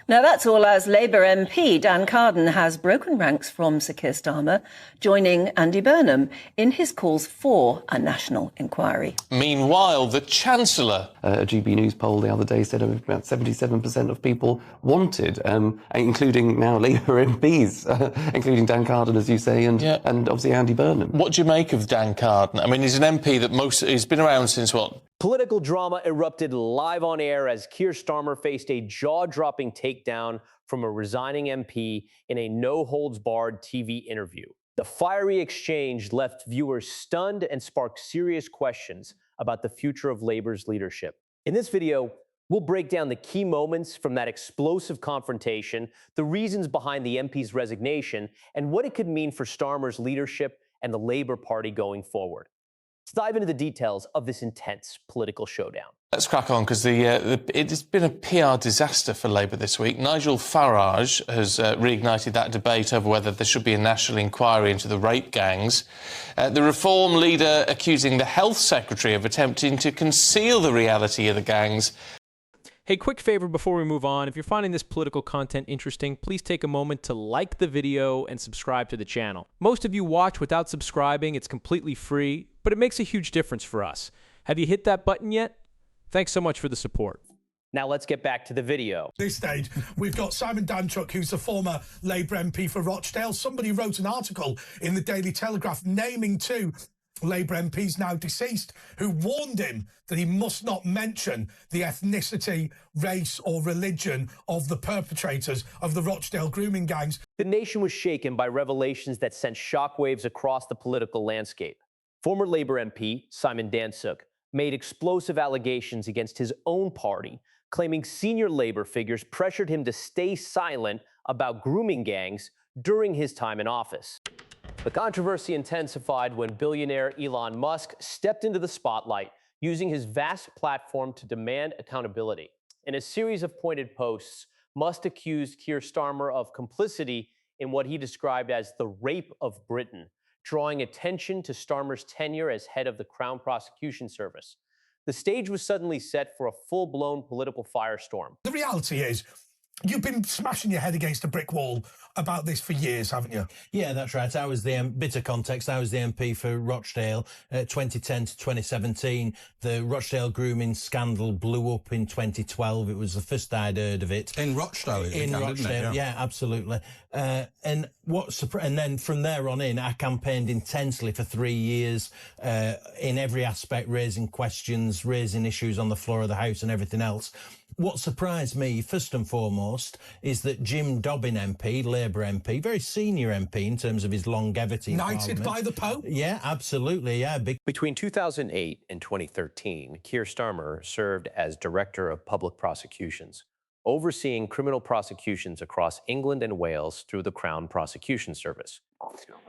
Now, that's all as Labour MP Dan Carden has broken ranks from Sir Keir Starmer, joining Andy Burnham in his calls for a national inquiry. Meanwhile, the Chancellor... A GB News poll the other day said about 77% of people wanted, including now Labour MPs, including Dan Carden, as you say, and obviously Andy Burnham. What do you make of Dan Carden? I mean, he's an MP that he's been around since, what? Political drama erupted live on air as Keir Starmer faced a jaw-dropping takedown from a resigning MP in a no-holds-barred TV interview. The fiery exchange left viewers stunned and sparked serious questions about the future of Labour's leadership. In this video, we'll break down the key moments from that explosive confrontation, the reasons behind the MP's resignation, and what it could mean for Starmer's leadership and the Labour Party going forward. Let's dive into the details of this intense political showdown. Let's crack on, because it's been a PR disaster for Labour this week. Nigel Farage has reignited that debate over whether there should be a national inquiry into the rape gangs. The Reform leader accusing the Health Secretary of attempting to conceal the reality of the gangs. Hey, quick favor before we move on. If you're finding this political content interesting, please take a moment to like the video and subscribe to the channel. Most of you watch without subscribing. It's completely free, but it makes a huge difference for us. Have you hit that button yet? Thanks so much for the support. Now let's get back to the video. At this stage, we've got Simon Danczuk, who's a former Labour MP for Rochdale. Somebody wrote an article in the Daily Telegraph naming two Labour MPs now deceased who warned him that he must not mention the ethnicity, race or religion of the perpetrators of the Rochdale grooming gangs. The nation was shaken by revelations that sent shockwaves across the political landscape. Former Labour MP Simon Danczuk made explosive allegations against his own party, claiming senior Labour figures pressured him to stay silent about grooming gangs during his time in office. The controversy intensified when billionaire Elon Musk stepped into the spotlight, using his vast platform to demand accountability. In a series of pointed posts, Musk accused Keir Starmer of complicity in what he described as the rape of Britain, drawing attention to Starmer's tenure as head of the Crown Prosecution Service. The stage was suddenly set for a full-blown political firestorm. The reality is, you've been smashing your head against a brick wall about this for years, haven't you? Yeah, that's right. I was the bit of context. I was the MP for Rochdale, 2010 to 2017. The Rochdale grooming scandal blew up in 2012. It was the first I'd heard of it. In Rochdale, in Rochdale, yeah, absolutely. And then from there on in, I campaigned intensely for 3 years, in every aspect, raising questions, raising issues on the floor of the House and everything else. What surprised me, first and foremost, is that Jim Dobbin MP, Labour MP, very senior MP in terms of his longevity. Knighted by the Pope? Yeah, absolutely, yeah. Between 2008 and 2013, Keir Starmer served as Director of Public Prosecutions, overseeing criminal prosecutions across England and Wales through the Crown Prosecution Service.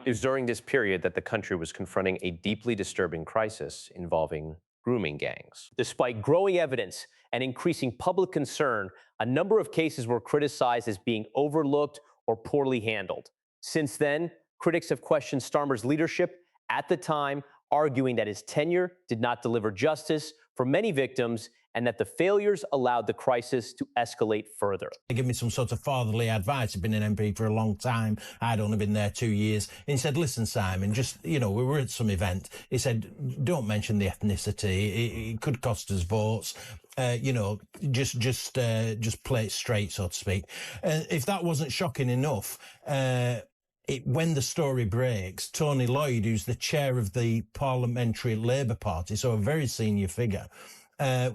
It was during this period that the country was confronting a deeply disturbing crisis involving grooming gangs. Despite growing evidence and increasing public concern, a number of cases were criticized as being overlooked or poorly handled. Since then, critics have questioned Starmer's leadership at the time, arguing that his tenure did not deliver justice for many victims and that the failures allowed the crisis to escalate further. They give me some sort of fatherly advice. I've been an MP for a long time. I'd only been there 2 years. And he said, listen, Simon, just, you know, we were at some event. He said, don't mention the ethnicity. It could cost us votes. You know, just play it straight, so to speak. If that wasn't shocking enough, when the story breaks, Tony Lloyd, who's the chair of the Parliamentary Labour Party, so a very senior figure,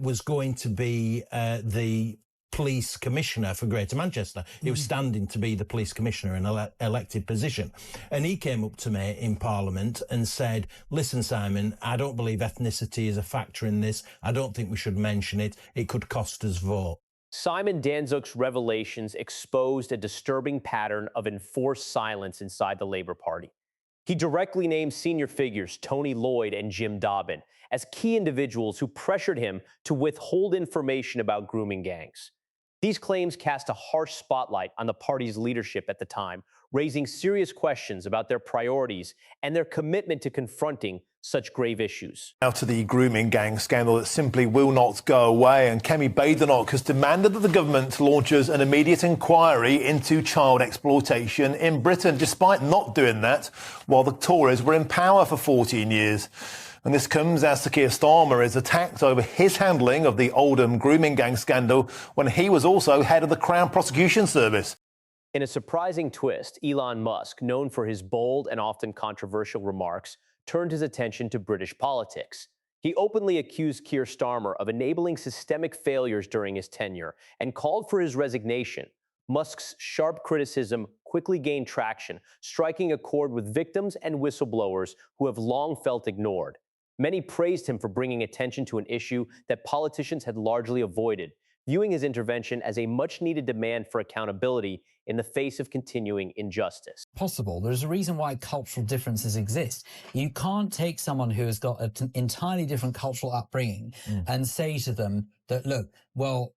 was going to be the police commissioner for Greater Manchester. He was standing to be the police commissioner in an elected position. And he came up to me in Parliament and said, listen, Simon, I don't believe ethnicity is a factor in this. I don't think we should mention it. It could cost us vote. Simon Danczuk's revelations exposed a disturbing pattern of enforced silence inside the Labour Party. He directly named senior figures Tony Lloyd and Jim Dobbin as key individuals who pressured him to withhold information about grooming gangs. These claims cast a harsh spotlight on the party's leadership at the time, raising serious questions about their priorities and their commitment to confronting such grave issues. Now to the grooming gang scandal that simply will not go away, and Kemi Badenoch has demanded that the government launches an immediate inquiry into child exploitation in Britain, despite not doing that while the Tories were in power for 14 years. And this comes as Sir Keir Starmer is attacked over his handling of the Oldham grooming gang scandal when he was also head of the Crown Prosecution Service. In a surprising twist, Elon Musk, known for his bold and often controversial remarks, turned his attention to British politics. He openly accused Keir Starmer of enabling systemic failures during his tenure and called for his resignation. Musk's sharp criticism quickly gained traction, striking a chord with victims and whistleblowers who have long felt ignored. Many praised him for bringing attention to an issue that politicians had largely avoided, viewing his intervention as a much-needed demand for accountability in the face of continuing injustice. Possible. There's a reason why cultural differences exist. You can't take someone who has got an entirely different cultural upbringing and say to them that, look, well,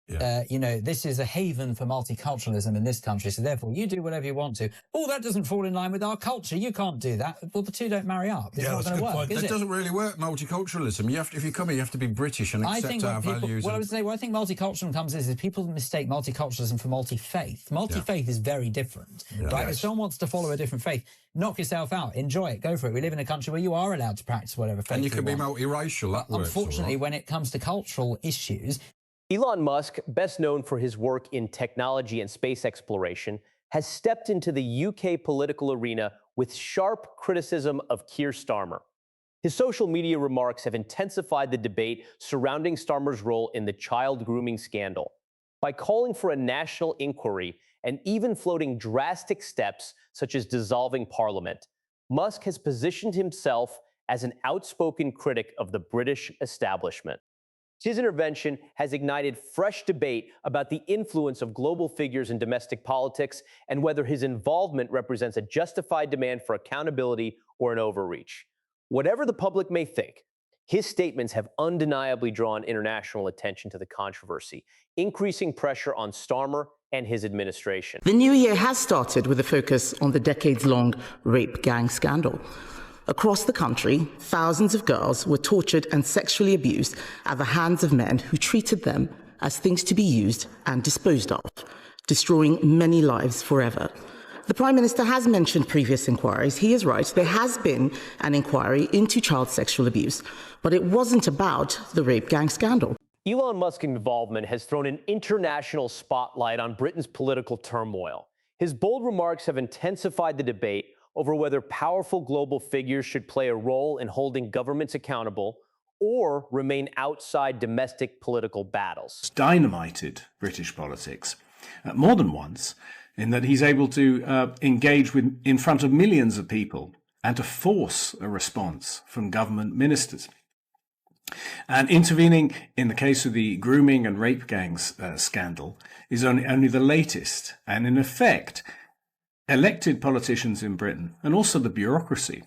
you know, this is a haven for multiculturalism in this country, so therefore you do whatever you want to. Oh, that doesn't fall in line with our culture. You can't do that. Well, the two don't marry up. It's not going to work, is it? That doesn't really work, multiculturalism. You have to, if you come here, you have to be British and accept our values. Well, I would say, what I think multiculturalism comes is people mistake multiculturalism for multi-faith. Multi-faith is very different, right? If someone wants to follow a different faith, knock yourself out, enjoy it, go for it. We live in a country where you are allowed to practice whatever faith and you can be want. multiracial. That works. Unfortunately, when it comes to cultural issues, Elon Musk, best known for his work in technology and space exploration, has stepped into the UK political arena with sharp criticism of Keir Starmer. His social media remarks have intensified the debate surrounding Starmer's role in the child grooming scandal. By calling for a national inquiry and even floating drastic steps such as dissolving Parliament, Musk has positioned himself as an outspoken critic of the British establishment. His intervention has ignited fresh debate about the influence of global figures in domestic politics and whether his involvement represents a justified demand for accountability or an overreach. Whatever the public may think, his statements have undeniably drawn international attention to the controversy, increasing pressure on Starmer and his administration. The new year has started with a focus on the decades-long rape gang scandal. Across the country, thousands of girls were tortured and sexually abused at the hands of men who treated them as things to be used and disposed of, destroying many lives forever. The Prime Minister has mentioned previous inquiries. He is right. There has been an inquiry into child sexual abuse, but it wasn't about the rape gang scandal. Elon Musk's involvement has thrown an international spotlight on Britain's political turmoil. His bold remarks have intensified the debate over whether powerful global figures should play a role in holding governments accountable or remain outside domestic political battles. Dynamited British politics more than once, in that he's able to engage in front of millions of people and to force a response from government ministers. And intervening in the case of the grooming and rape gangs scandal is only the latest, and in effect, elected politicians in Britain, and also the bureaucracy,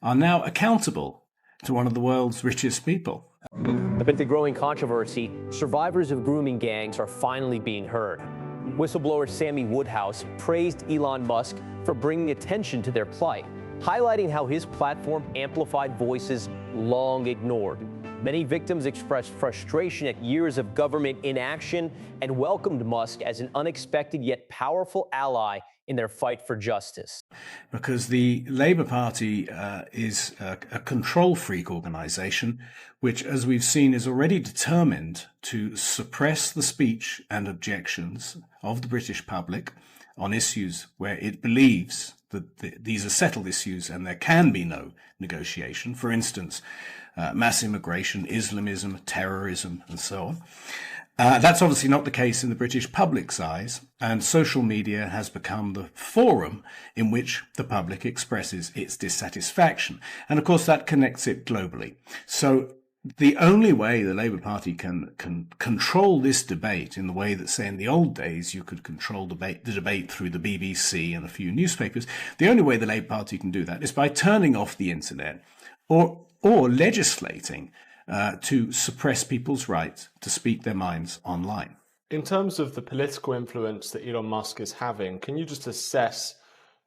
are now accountable to one of the world's richest people. Amid the growing controversy, survivors of grooming gangs are finally being heard. Whistleblower Sammy Woodhouse praised Elon Musk for bringing attention to their plight, highlighting how his platform amplified voices long ignored. Many victims expressed frustration at years of government inaction and welcomed Musk as an unexpected yet powerful ally in their fight for justice. Because the Labour Party is a control freak organisation, which, as we've seen, is already determined to suppress the speech and objections of the British public on issues where it believes that these are settled issues and there can be no negotiation. For instance, mass immigration, Islamism, terrorism, and so on. That's obviously not the case in the British public's eyes, and social media has become the forum in which the public expresses its dissatisfaction. And of course, that connects it globally. So the only way the Labour Party can control this debate in the way that, say, in the old days, you could control the debate through the BBC and a few newspapers, the only way the Labour Party can do that is by turning off the internet or legislating to suppress people's right to speak their minds online. In terms of the political influence that Elon Musk is having, can you just assess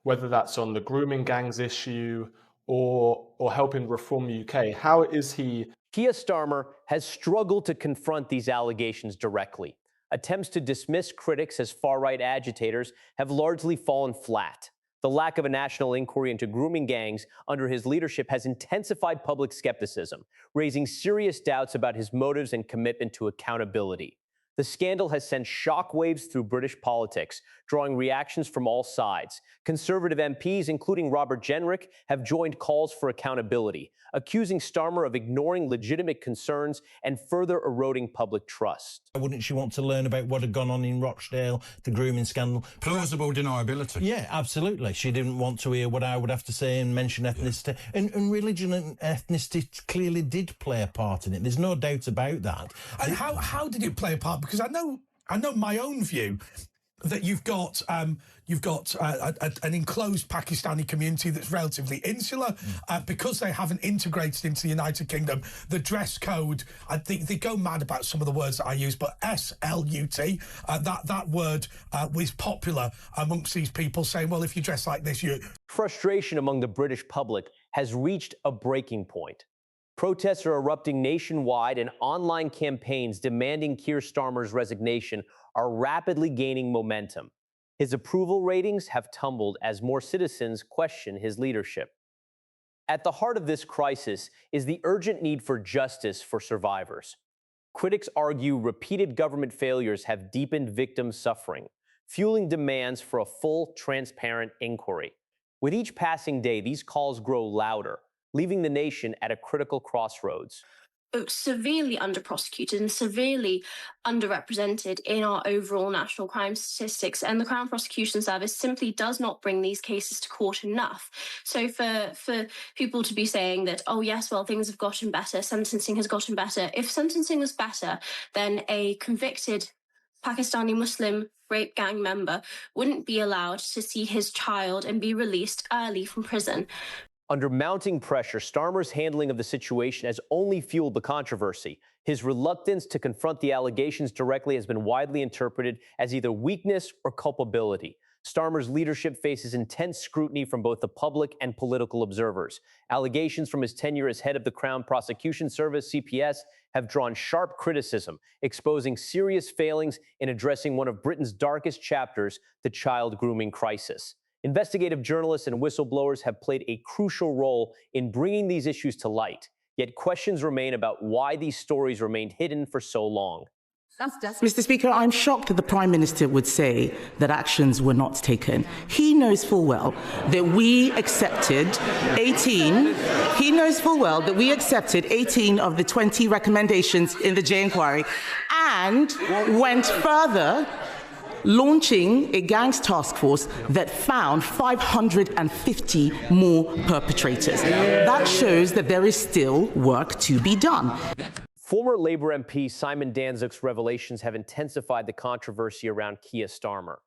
whether that's on the grooming gangs issue or helping reform the UK. How is he? Keir Starmer has struggled to confront these allegations directly. Attempts to dismiss critics as far-right agitators have largely fallen flat. The lack of a national inquiry into grooming gangs under his leadership has intensified public skepticism, raising serious doubts about his motives and commitment to accountability. The scandal has sent shockwaves through British politics, drawing reactions from all sides. Conservative MPs, including Robert Jenrick, have joined calls for accountability, accusing Starmer of ignoring legitimate concerns and further eroding public trust. Wouldn't she want to learn about what had gone on in Rochdale, the grooming scandal? Plausible deniability. Yeah, absolutely. She didn't want to hear what I would have to say and mention ethnicity. Yeah. And religion and ethnicity clearly did play a part in it. There's no doubt about that. And how did it play a part? Because I know my own view that you've got an enclosed Pakistani community that's relatively insular because they haven't integrated into the United Kingdom. The dress code, I think they go mad about some of the words that I use, but SLUT, that word was popular amongst these people, saying, well, if you dress like this, you... Frustration among the British public has reached a breaking point. Protests are erupting nationwide, and online campaigns demanding Keir Starmer's resignation are rapidly gaining momentum. His approval ratings have tumbled as more citizens question his leadership. At the heart of this crisis is the urgent need for justice for survivors. Critics argue repeated government failures have deepened victims' suffering, fueling demands for a full, transparent inquiry. With each passing day, these calls grow louder, leaving the nation at a critical crossroads. Severely under-prosecuted and severely underrepresented in our overall national crime statistics, and the Crown Prosecution Service simply does not bring these cases to court enough. So for people to be saying that, oh yes, well, things have gotten better, sentencing has gotten better. If sentencing was better, then a convicted Pakistani Muslim rape gang member wouldn't be allowed to see his child and be released early from prison. Under mounting pressure, Starmer's handling of the situation has only fueled the controversy. His reluctance to confront the allegations directly has been widely interpreted as either weakness or culpability. Starmer's leadership faces intense scrutiny from both the public and political observers. Allegations from his tenure as head of the Crown Prosecution Service, CPS, have drawn sharp criticism, exposing serious failings in addressing one of Britain's darkest chapters, the child grooming crisis. Investigative journalists and whistleblowers have played a crucial role in bringing these issues to light, yet questions remain about why these stories remained hidden for so long. Mr. Speaker, I'm shocked that the Prime Minister would say that actions were not taken. He knows full well that we accepted 18. He knows full well that we accepted 18 of the 20 recommendations in the J inquiry and went further, launching a gangs task force that found 550 more perpetrators. That shows that there is still work to be done. Former Labour MP Simon Danczuk's revelations have intensified the controversy around Keir Starmer.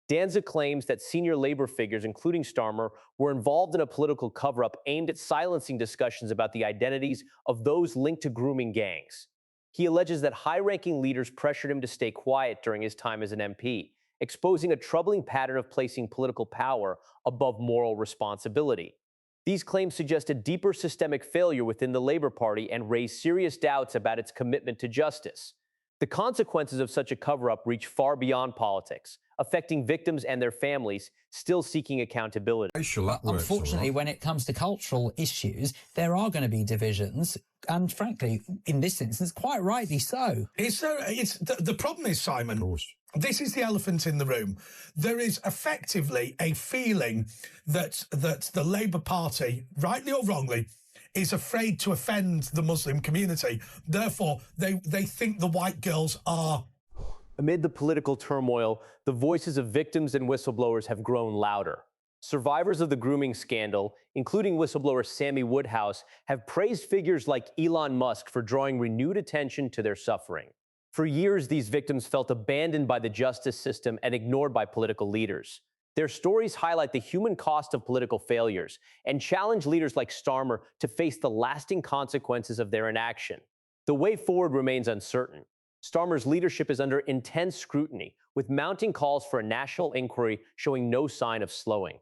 Danczuk claims that senior Labour figures, including Starmer, were involved in a political cover-up aimed at silencing discussions about the identities of those linked to grooming gangs. He alleges that high-ranking leaders pressured him to stay quiet during his time as an MP, exposing a troubling pattern of placing political power above moral responsibility. These claims suggest a deeper systemic failure within the Labour Party and raise serious doubts about its commitment to justice. The consequences of such a cover-up reach far beyond politics, affecting victims and their families still seeking accountability. Unfortunately, when it comes to cultural issues, there are going to be divisions, and frankly, in this instance, quite rightly so. The problem is, Simon, this is the elephant in the room. There is effectively a feeling that the Labour Party, rightly or wrongly, is afraid to offend the Muslim community. Therefore, they think the white girls are... Amid the political turmoil, the voices of victims and whistleblowers have grown louder. Survivors of the grooming scandal, including whistleblower Sammy Woodhouse, have praised figures like Elon Musk for drawing renewed attention to their suffering. For years, these victims felt abandoned by the justice system and ignored by political leaders. Their stories highlight the human cost of political failures and challenge leaders like Starmer to face the lasting consequences of their inaction. The way forward remains uncertain. Starmer's leadership is under intense scrutiny, with mounting calls for a national inquiry showing no sign of slowing.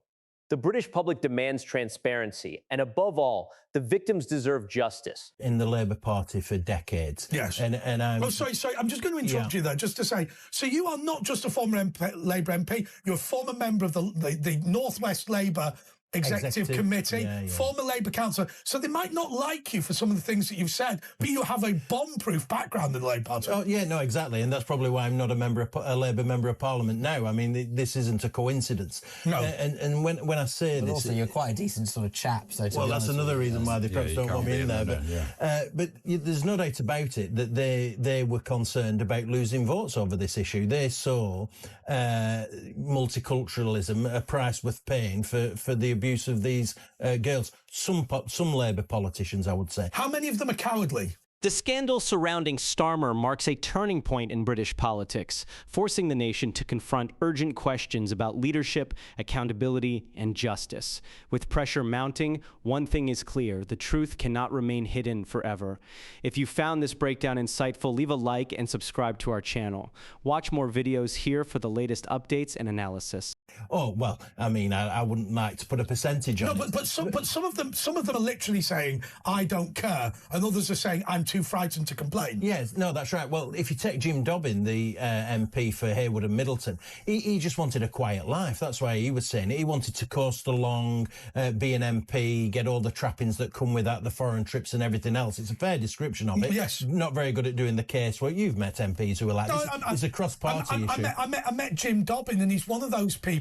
The British public demands transparency, and above all, the victims deserve justice. In the Labour Party for decades. Yes. And I'm... Oh, sorry. I'm just going to interrupt you there, just to say, so you are not just a former Labour MP, you're a former member of the North West Labour Executive Committee, former Labour councillor. So they might not like you for some of the things that you've said, but you have a bomb-proof background in the Labour Party. Oh, yeah, no, exactly. And that's probably why I'm not a Labour member of Parliament now. I mean, this isn't a coincidence. No. And when I say this... Also, you're quite a decent sort of chap. So well, that's another reason why they perhaps don't want me in there. But there's no doubt about it that they were concerned about losing votes over this issue. They saw multiculturalism a price worth paying for the abuse of these girls. Some Labour politicians, I would say. How many of them are cowardly? The scandal surrounding Starmer marks a turning point in British politics, forcing the nation to confront urgent questions about leadership, accountability, and justice. With pressure mounting, one thing is clear: the truth cannot remain hidden forever. If you found this breakdown insightful, leave a like and subscribe to our channel. Watch more videos here for the latest updates and analysis. Oh, well, I mean, I wouldn't like to put a percentage on it. But some of them are literally saying, I don't care, and others are saying, I'm too frightened to complain. Yes, no, that's right. Well, if you take Jim Dobbin, the MP for Haywood and Middleton, he just wanted a quiet life. That's why he was saying it. He wanted to coast along, be an MP, get all the trappings that come with that, the foreign trips and everything else. It's a fair description of it. Yes. Not very good at doing the casework. You've met MPs who are like, it's a cross-party issue. I met Jim Dobbin, and he's one of those people